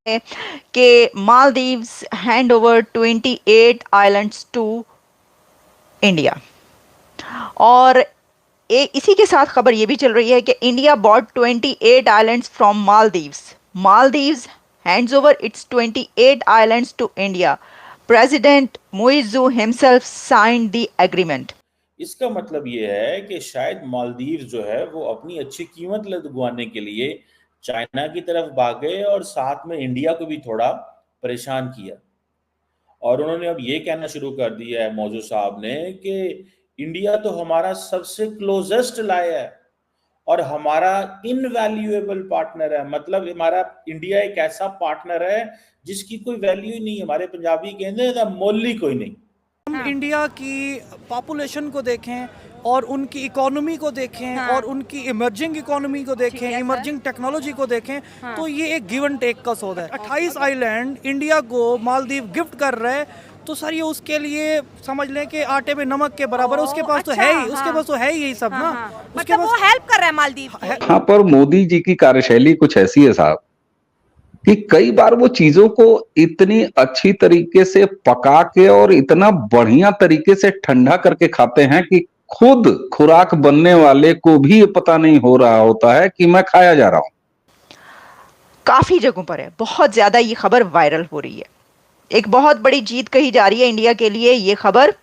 कि Maldives hand over 28 islands to India. और इसी के साथ खबर ये भी चल रही है कि India bought 28 islands from Maldives. Maldives hands over its 28 islands to India. President Muizzu himself signed the agreement. इसका मतलब ये है कि शायद मालदीव जो है वो अपनी अच्छी कीमत लगवाने के लिए चाइना की तरफ भागे और साथ में इंडिया को भी थोड़ा परेशान किया। और उन्होंने अब ये कहना शुरू कर दिया है मौजू साहब ने कि इंडिया तो हमारा सबसे क्लोजेस्ट लाया है और हमारा इनवैल्यूएबल पार्टनर है। मतलब हमारा इंडिया एक ऐसा पार्टनर है जिसकी कोई वैल्यू ही नहीं है। हमारे पंजाबी कहते हैं मोल ही कोई नहीं। हम इंडिया की पॉपुलेशन को देखें और उनकी इकोनॉमी को देखें और उनकी इमर्जिंग इकोनॉमी को देखें, इमर्जिंग टेक्नोलॉजी को देखें, तो ये एक गिव एंड टेक का सौदा है। 28 आइलैंड इंडिया को मालदीव गिफ्ट कर रहे हैं, तो सर ये उसके लिए समझ लें कि आटे में नमक के बराबर है। उसके पास तो है ही, उसके पास तो है ही यही सब ना। उसके मतलब वो हेल्प कर रहा है मालदीव को। यहाँ पर मोदी जी की कार्यशैली कुछ ऐसी है साहब कि कई बार वो चीजों को इतनी अच्छी तरीके से पका के और इतना बढ़िया तरीके से ठंडा करके खाते हैं कि खुद खुराक बनने वाले को भी ये पता नहीं हो रहा होता है कि मैं खाया जा रहा हूं। काफी जगहों पर है, बहुत ज्यादा ये खबर वायरल हो रही है। एक बहुत बड़ी जीत कही जा रही है इंडिया के लिए ये खबर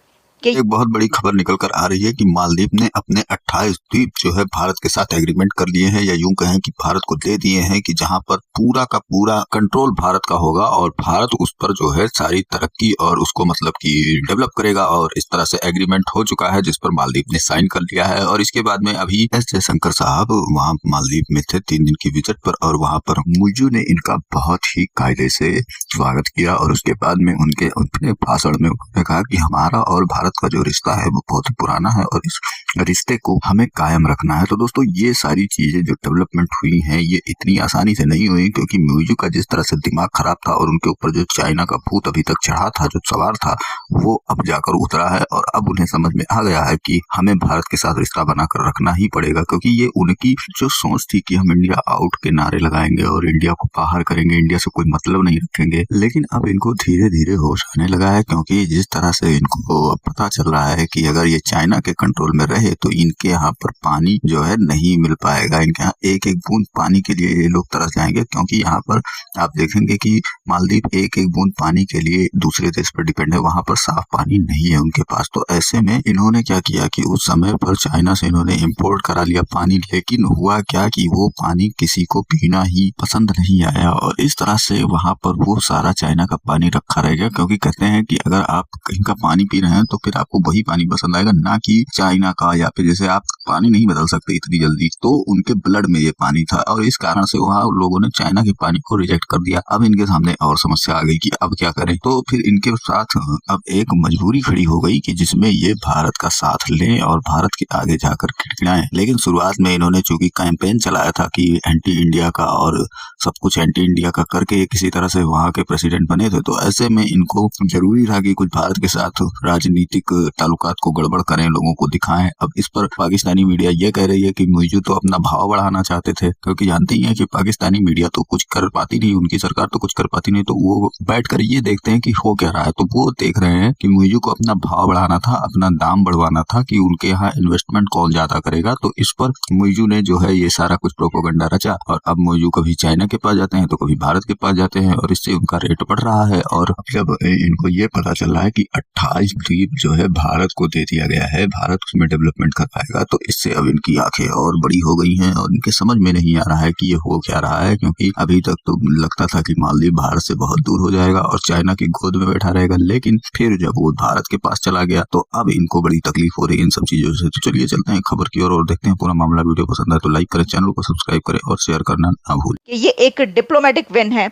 कि एक बहुत बड़ी खबर निकल कर आ रही है कि मालदीव ने अपने 28 द्वीप जो है भारत के साथ एग्रीमेंट कर लिए हैं, या यूं कहें कि भारत को दे दिए हैं, कि जहां पर पूरा का पूरा कंट्रोल भारत का होगा और भारत उस पर जो है सारी तरक्की और उसको मतलब कि डेवलप करेगा। और इस तरह से एग्रीमेंट हो चुका है जिस पर मालदीव ने साइन कर लिया है। और इसके बाद में अभी एस जयशंकर साहब वहां मालदीव में थे 3 दिन की विजिट पर, और वहां पर मुइज़ू ने इनका बहुत ही कायदे से स्वागत किया। और उसके बाद में उनके अपने भाषण में उन्होंने कहा कि हमारा और भारत का जो रिश्ता है वो बहुत ही पुराना है और इस रिश्ते को हमें कायम रखना है। तो दोस्तों ये सारी चीजें जो डेवलपमेंट हुई हैं ये इतनी आसानी से नहीं हुई, क्योंकि मुइज़ू का जिस तरह से दिमाग खराब था और उनके ऊपर जो चाइना का भूत अभी तक चढ़ा था, जो सवार था, वो अब जाकर उतरा है। और अब उन्हें समझ में आ गया है कि हमें भारत के साथ रिश्ता बनाकर रखना ही पड़ेगा, क्योंकि ये उनकी जो सोच थी कि हम इंडिया आउट के नारे लगाएंगे और इंडिया को बाहर करेंगे, इंडिया से कोई मतलब नहीं रखेंगे। लेकिन अब इनको धीरे धीरे होश आने लगा है, क्योंकि जिस तरह से इनको पता चल रहा है कि अगर ये चाइना के कंट्रोल में रहे तो इनके यहाँ पर पानी जो है नहीं मिल पाएगा। इनके यहाँ एक एक बूंद पानी के लिए ये लोग तरस जाएंगे, क्योंकि यहाँ पर आप देखेंगे कि मालदीव एक एक बूंद पानी के लिए दूसरे देश पर डिपेंड है, वहां पर साफ पानी नहीं है उनके पास। तो ऐसे में इन्होंने क्या किया कि उस समय पर चाइना से इन्होंने इम्पोर्ट करा लिया पानी, लेकिन हुआ क्या कि वो पानी किसी को पीना ही पसंद नहीं आया और इस तरह से वहां पर वो सारा चाइना का पानी रखा रहेगा। क्योंकि कहते हैं कि अगर आप कहीं का पानी पी रहे हैं तो फिर आपको वही पानी पसंद आएगा, ना कि चाइना का। या फिर जैसे आप पानी नहीं बदल सकते इतनी जल्दी, तो उनके ब्लड में ये पानी था और इस कारण से वहाँ लोगों ने चाइना के पानी को रिजेक्ट कर दिया। अब इनके सामने और समस्या आ गई कि अब क्या करें। तो फिर इनके साथ अब एक मजबूरी खड़ी हो गई कि जिसमें ये भारत का साथ लें और भारत के आगे जाकर खिड़खिड़ाएं। लेकिन शुरुआत में इन्होंने चूंकि कैंपेन चलाया था कि एंटी इंडिया का और सब कुछ एंटी इंडिया का करके किसी तरह से वहाँ के प्रेसिडेंट बने थे, तो ऐसे में इनको जरूरी था कि कुछ भारत के साथ राजनीतिक ताल्लुकात को गड़बड़ करें, लोगों को दिखाएं। अब इस पर पाकिस्तानी मीडिया ये कह रही है कि मुइज़ू तो अपना भाव बढ़ाना चाहते थे, क्योंकि जानती है कि पाकिस्तानी मीडिया तो कुछ कर पाती नहीं, उनकी सरकार तो कुछ कर पाती नहीं, तो वो बैठ कर ये देखते हैं कि हो क्या रहा है। तो वो देख रहे हैं कि मुइज़ू को अपना भाव बढ़ाना था, अपना दाम बढ़वाना था कि उनके यहाँ इन्वेस्टमेंट कौन ज्यादा करेगा। तो इस पर मुइज़ू ने जो है ये सारा कुछ प्रोपोगंडा रचा और अब मुइज़ू कभी चाइना के पास जाते हैं तो कभी भारत के पास जाते हैं और इससे उनका रेट बढ़ रहा है। और जब इनको ये पता चल रहा है कि 28 द्वीप जो है भारत को दे दिया गया है, भारत उसमें डेवलपमेंट कर पाएगा, तो इससे अब इनकी आंखें और बड़ी हो गई हैं और इनके समझ में नहीं आ रहा है कि ये हो क्या रहा है। क्योंकि अभी तक तो लगता था कि मालदीव भारत से बहुत दूर हो जाएगा और चाइना की गोद में बैठा रहेगा, लेकिन फिर जब वो भारत के पास चला गया तो अब इनको बड़ी तकलीफ हो रही है इन सब चीजों से। तो चलिए चलते हैं खबर की ओर और देखते हैं पूरा मामला। वीडियो पसंद आए तो लाइक करें, चैनल को सब्सक्राइब करें और शेयर करना ना भूलें। ये एक डिप्लोमेटिक विन है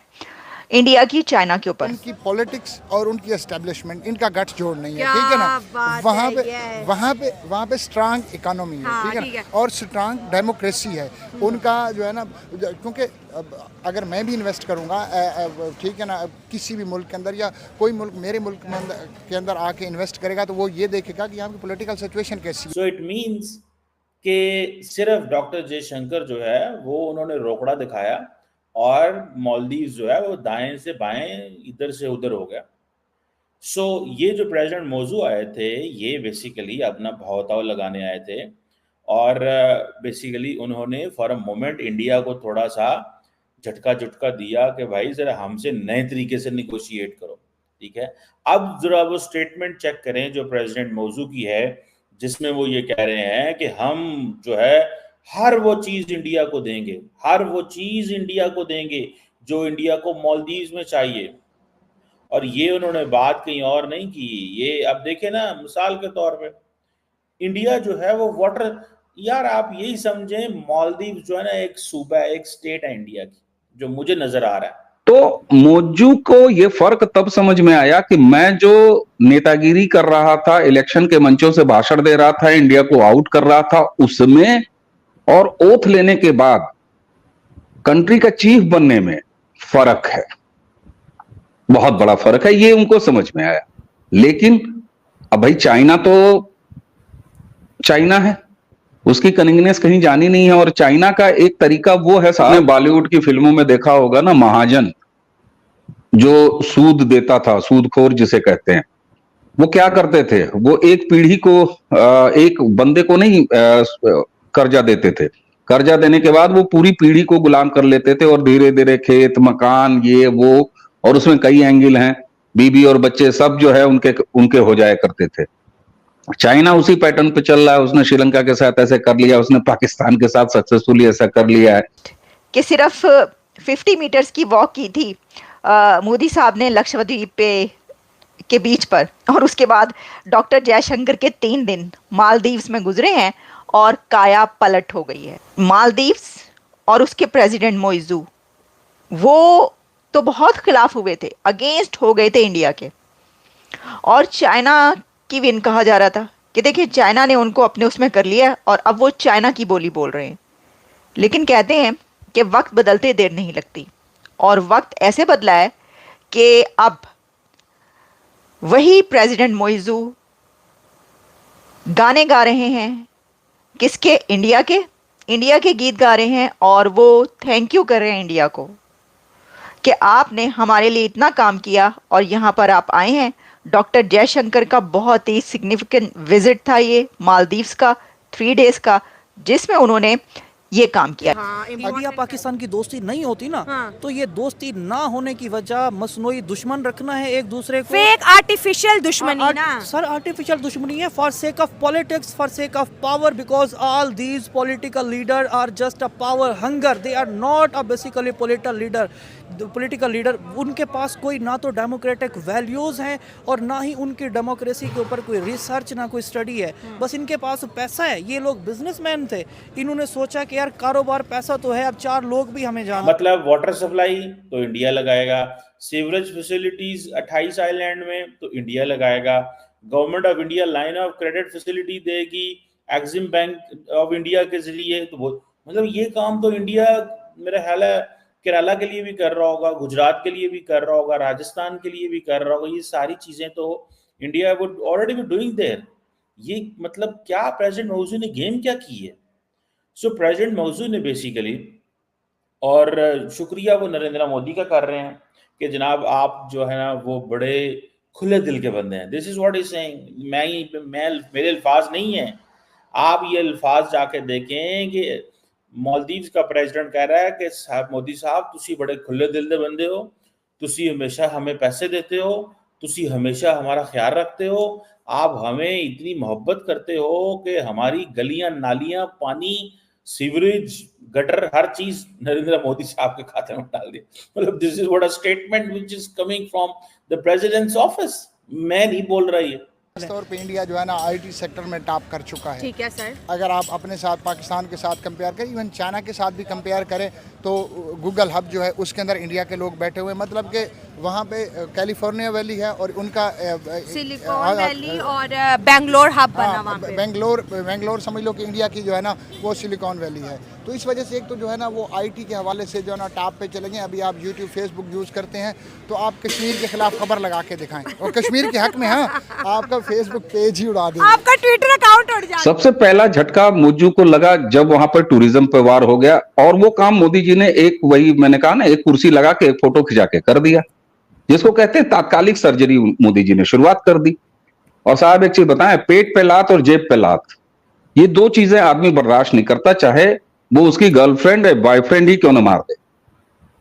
इंडिया की चाइना के ऊपर। उनकी पॉलिटिक्स और उनकी एस्टेब्लिशमेंट, इनका गठ जोड़ नहीं है, ठीक है ना। वहाँ पे स्ट्रांग इकोनॉमी है, ठीक है, और स्ट्रांग डेमोक्रेसी है उनका जो है ना। क्योंकि अगर मैं भी इन्वेस्ट करूँगा, ठीक है ना, किसी भी मुल्क के अंदर या कोई मुल्क मेरे मुल्क के अंदर आके इन्वेस्ट करेगा तो वो ये देखेगा कि यहाँ की पॉलिटिकल सिचुएशन कैसी है। सो इट मीन्स कि सिर्फ डॉक्टर जयशंकर जो है वो उन्होंने रोकड़ा दिखाया और मालदीव जो है वो दाएं से बाएं इधर से उधर हो गया। सो ये जो प्रेसिडेंट मौजू आए थे ये बेसिकली अपना भावताव लगाने आए थे, और बेसिकली उन्होंने फॉर अ मोमेंट इंडिया को थोड़ा सा झटका झुटका दिया कि भाई ज़रा हमसे नए तरीके से निगोशिएट करो, ठीक है। अब ज़रा वो स्टेटमेंट चेक करें जो प्रेसिडेंट मौजू की है, जिसमें वो ये कह रहे हैं कि हम जो है हर वो चीज़ इंडिया को देंगे, हर वो चीज़ इंडिया को देंगे जो इंडिया को मालदीव में चाहिए। और ये उन्होंने बात कहीं और नहीं की। ये अब देखें ना, मिसाल के तौर पे इंडिया जो है वो वाटर, यार आप यही समझें मालदीव जो है ना एक सूबा है, एक स्टेट है इंडिया की, जो मुझे नजर आ रहा है। तो मौजू को ये फर्क तब समझ में आया कि मैं जो नेतागिरी कर रहा था, इलेक्शन के मंचों से भाषण दे रहा था, इंडिया को आउट कर रहा था, उसमें और ओथ लेने के बाद कंट्री का चीफ बनने में फर्क है, बहुत बड़ा फर्क है। ये उनको समझ में आया। लेकिन अब भाई चाइना तो चाइना है, उसकी कनिंगनेस कहीं जानी नहीं है। और चाइना का एक तरीका वो है, आपने बॉलीवुड की फिल्मों में देखा होगा ना, महाजन जो सूद देता था, सूदखोर जिसे कहते हैं, वो क्या करते थे, वो एक पीढ़ी को एक बंदे को नहीं कर्जा देते थे। कर्जा देने के बाद वो पूरी पीढ़ी को गुलाम कर लेते थे और धीरे धीरे खेत मकान ये वो, और उसमें कई एंगल हैं, बीबी और बच्चे सब जो है उनके हो जाया करते थे। चाइना उसी पैटर्न पे चल रहा है। उसने श्रीलंका के साथ ऐसे कर लिया, उसने पाकिस्तान के साथ सक्सेसफुली ऐसा कर लिया है कि सिर्फ 50 मीटर्स की वॉक की थी मोदी साहब ने लक्षद्वीप पे के बीच पर, और उसके बाद डॉक्टर जयशंकर के 3 दिन मालदीव्स में गुजरे हैं और काया पलट हो गई है। मालदीव्स और उसके प्रेसिडेंट मोइजू वो तो बहुत खिलाफ हुए थे, अगेंस्ट हो गए थे इंडिया के। और चाइना की विन कहा जा रहा था कि देखिए चाइना ने उनको अपने उसमें कर लिया और अब वो चाइना की बोली बोल रहे हैं। लेकिन कहते हैं कि वक्त बदलते देर नहीं लगती, और वक्त ऐसे बदला है कि अब वही प्रेसिडेंट मोइजू गाने गा रहे हैं। किसके? इंडिया के गीत गा रहे हैं, और वो थैंक यू कर रहे हैं इंडिया को कि आपने हमारे लिए इतना काम किया और यहाँ पर आप आए हैं। डॉक्टर जयशंकर का बहुत ही सिग्निफिकेंट विजिट था ये मालदीव्स का, 3 डेज का, जिसमें उन्होंने ये काम किया। इंडिया पाकिस्तान की दोस्ती नहीं होती ना, तो ये दोस्ती ना होने की वजह मसनूई दुश्मन रखना है एक दूसरे को, फेक आर्टिफिशियल दुश्मनी ना सर, आर्टिफिशियल दुश्मनी है for sake of politics, for sake of power, because all these political leader are just a power hunger, they are not a basically political leader. उनके पास कोई ना तो डेमोक्रेटिक वैल्यूज हैं और ना ही उनकी डेमोक्रेसी के ऊपर कोई रिसर्च ना कोई स्टडी है। बस इनके पास पैसा है। ये लोग बिजनेसमैन थे, इन्होंने सोचा कि यार कारोबार पैसा तो है, अब 4 लोग भी हमें जाना। मतलब वाटर सप्लाई तो इंडिया लगाएगा, सीवरेज फैसिलिटीज 28 आइलैंड में तो इंडिया लगाएगा, government of India line of credit facility देगी एक्सिम बैंक ऑफ इंडिया के जरिए, तो वो मतलब ये काम तो इंडिया मेरा ख्याल है केरला के लिए भी कर रहा होगा, गुजरात के लिए भी कर रहा होगा, राजस्थान के लिए भी कर रहा होगा। ये सारी चीजें तो India would already be doing there. ये मतलब क्या प्रेसिडेंट मौजू ने गेम क्या की है? सो प्रेसिडेंट मौजू ने बेसिकली, और शुक्रिया वो नरेंद्र मोदी का कर रहे हैं कि जनाब आप जो है ना वो बड़े खुले दिल के बंदे हैं। This is what is saying. मैं मेरे अल्फाज नहीं है, आप ये अल्फाज जाके देखें कि मालदीव्स का प्रेसिडेंट कह रहा है कि साहब मोदी साहब तुसी बड़े खुले दिल दे बंदे हो, तुसी हमेशा हमें पैसे देते हो, तुसी हमेशा हमारा ख्याल रखते हो, आप हमें इतनी मोहब्बत करते हो कि हमारी गलियां नालियां पानी सीवरेज गटर हर चीज नरेंद्र मोदी साहब के खाते में डाल दी। मतलब this is what a statement which is coming from the president's office. मैं नहीं बोल रहा ये। इस तौर पे इंडिया जो है ना आईटी सेक्टर में टॉप कर चुका है। ठीक है सर। अगर आप अपने साथ पाकिस्तान के साथ कंपेयर करें, इवन चाइना के साथ भी कंपेयर करें, तो गूगल हब जो है उसके अंदर इंडिया के लोग बैठे हुए, मतलब कि वहाँ पे कैलिफोर्निया वैली है और उनका सिलिकॉन वैली और बेंगलोर हब बना वहाँ पे। बेंगलोर समझ लो कि इंडिया की जो है ना वो सिलिकॉन वैली है। तो इस वजह से एक तो जो है ना वो आईटी के हवाले से जो है ना टॉप पे चलेंगे। अभी आप यूट्यूब फेसबुक यूज़ करते हैं तो आप कश्मीर के खिलाफ खबर लगा के दिखाएं और कश्मीर के हक में हाँ आपका फेसबुक पेज ही उड़ा देंगे, आपका ट्विटर अकाउंट उड़ जाएगा। सबसे पहला झटका मौजू को लगा जब वहां पर टूरिज्म पे वार हो गया, और वो काम मोदी जी ने एक, वही मैंने कहा ना, एक कुर्सी लगा के एक फोटो खिंचा के कर दिया, जिसको कहते हैं तात्कालिक सर्जरी। मोदी जी ने शुरुआत कर दी। और साहब एक चीज बताएं, पेट पे लात और जेब पे लात, ये दो चीजें आदमी बर्दाश्त नहीं करता, चाहे वो उसकी गर्लफ्रेंड या बॉयफ्रेंड ही क्यों ना मार दे,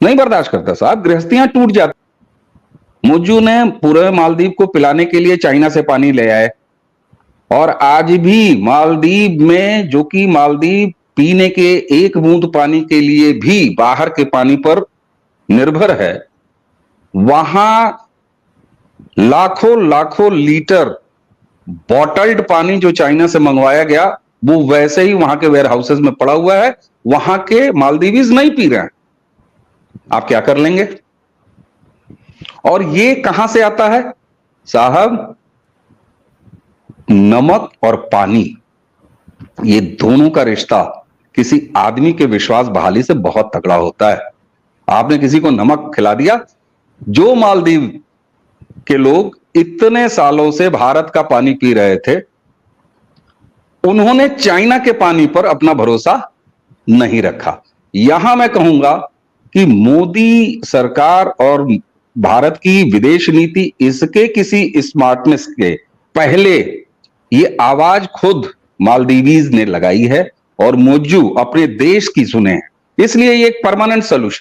नहीं बर्दाश्त करता साहब, गृहस्थियां टूट जाती। मुज्जू ने पूरे मालदीव को पिलाने के लिए चाइना से पानी ले आए, और आज भी मालदीव में, जो कि मालदीव पीने के एक बूंद पानी के लिए भी बाहर के पानी पर निर्भर है, वहां लाखों लाखों लीटर बॉटल्ड पानी जो चाइना से मंगवाया गया वो वैसे ही वहां के वेयर हाउसेस में पड़ा हुआ है, वहां के मालदीवीज नहीं पी रहे हैं। आप क्या कर लेंगे? और ये कहां से आता है साहब? नमक और पानी, ये दोनों का रिश्ता किसी आदमी के विश्वास बहाली से बहुत तगड़ा होता है। आपने किसी को नमक खिला दिया, जो मालदीव के लोग इतने सालों से भारत का पानी पी रहे थे, उन्होंने चाइना के पानी पर अपना भरोसा नहीं रखा। यहां मैं कहूंगा कि मोदी सरकार और भारत की विदेश नीति, इसके किसी स्मार्टनेस के पहले ये आवाज खुद मालदीवीज ने लगाई है, और मौजू अपने देश की सुने हैं, इसलिए ये एक परमानेंट सोल्यूशन